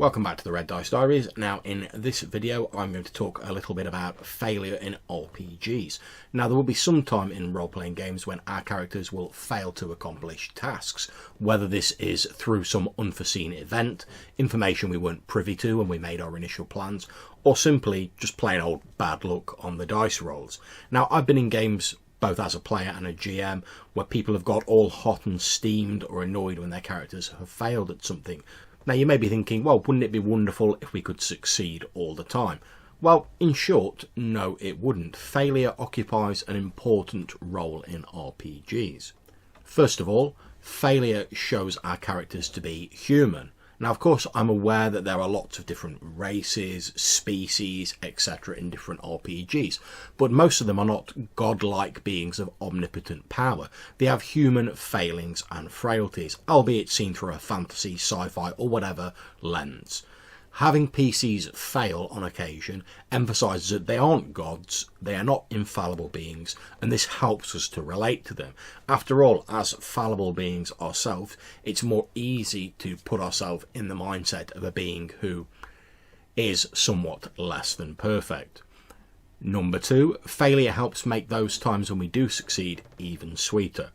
Welcome back to the Red Dice Diaries. Now in this video I'm going to talk a little bit about failure in RPGs. Now there will be some time in role-playing games when our characters will fail to accomplish tasks, whether this is through some unforeseen event, information we weren't privy to when we made our initial plans, or simply just plain old bad luck on the dice rolls. Now I've been in games both as a player and a GM where people have got all hot and steamed or annoyed when their characters have failed at something. Now you may be thinking, well, wouldn't it be wonderful if we could succeed all the time? Well, in short, no it wouldn't. Failure occupies an important role in RPGs. First of all, failure shows our characters to be human. Now, of course, I'm aware that there are lots of different races, species, etc. in different RPGs, but most of them are not godlike beings of omnipotent power. They have human failings and frailties, albeit seen through a fantasy, sci-fi, or whatever lens. Having PCs fail on occasion emphasises that they aren't gods, they are not infallible beings, and this helps us to relate to them. After all, as fallible beings ourselves, it's more easy to put ourselves in the mindset of a being who is somewhat less than perfect. Number two, failure helps make those times when we do succeed even sweeter.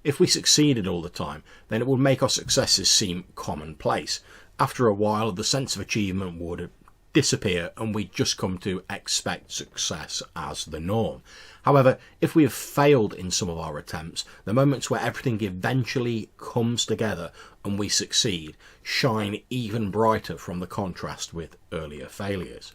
If we succeeded all the time, then it would make our successes seem commonplace. After a while, the sense of achievement would disappear and we'd just come to expect success as the norm. However, if we have failed in some of our attempts, the moments where everything eventually comes together and we succeed shine even brighter from the contrast with earlier failures.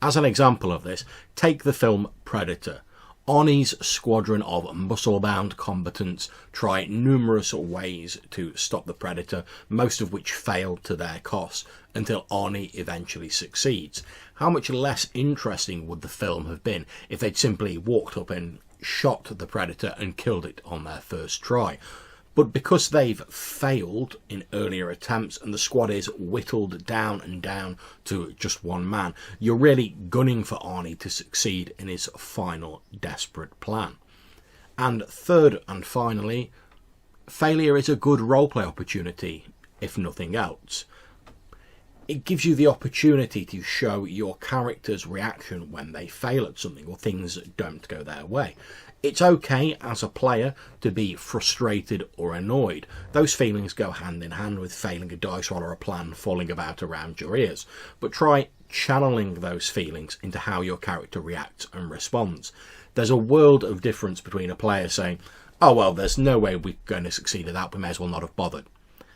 As an example of this, take the film Predator. Arnie's squadron of muscle-bound combatants try numerous ways to stop the Predator, most of which fail to their cost, until Arnie eventually succeeds. How much less interesting would the film have been if they'd simply walked up and shot the Predator and killed it on their first try? But because they've failed in earlier attempts and the squad is whittled down and down to just one man, you're really gunning for Arnie to succeed in his final desperate plan. And third and finally, failure is a good roleplay opportunity, if nothing else. It gives you the opportunity to show your character's reaction when they fail at something or things don't go their way. It's okay as a player to be frustrated or annoyed. Those feelings go hand in hand with failing a dice roll or a plan falling about around your ears. But try channeling those feelings into how your character reacts and responds. There's a world of difference between a player saying, oh well, there's no way we're going to succeed at that, we may as well not have bothered.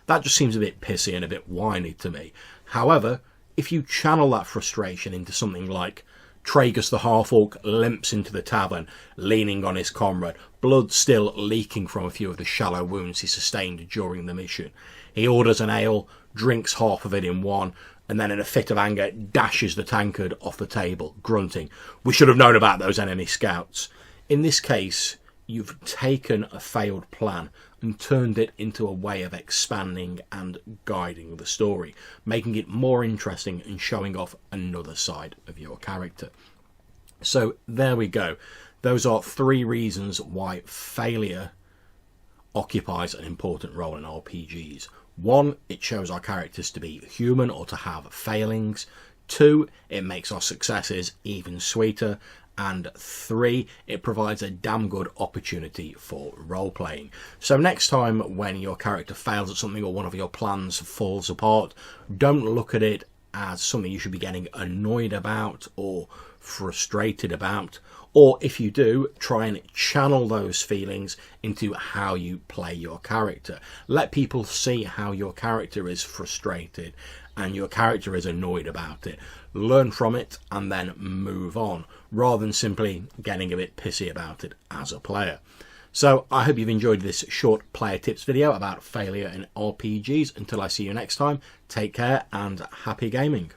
That just seems a bit pissy and a bit whiny to me. However, if you channel that frustration into something like Tragus the half-orc limps into the tavern, leaning on his comrade, blood still leaking from a few of the shallow wounds he sustained during the mission. He orders an ale, drinks half of it in one, and then in a fit of anger dashes the tankard off the table, grunting, "We should have known about those enemy scouts." In this case, you've taken a failed plan and turned it into a way of expanding and guiding the story, making it more interesting and showing off another side of your character. So there we go. Those are 3 reasons why failure occupies an important role in RPGs. 1, it shows our characters to be human or to have failings. 2, it makes our successes even sweeter. And 3, it provides a damn good opportunity for role-playing. So next time when your character fails at something or one of your plans falls apart, don't look at it as something you should be getting annoyed about or frustrated about. Or if you do, try and channel those feelings into how you play your character. Let people see how your character is frustrated and your character is annoyed about it. Learn from it and then move on, rather than simply getting a bit pissy about it as a player. So I hope you've enjoyed this short player tips video about failure in RPGs. Until I see you next time, take care and happy gaming.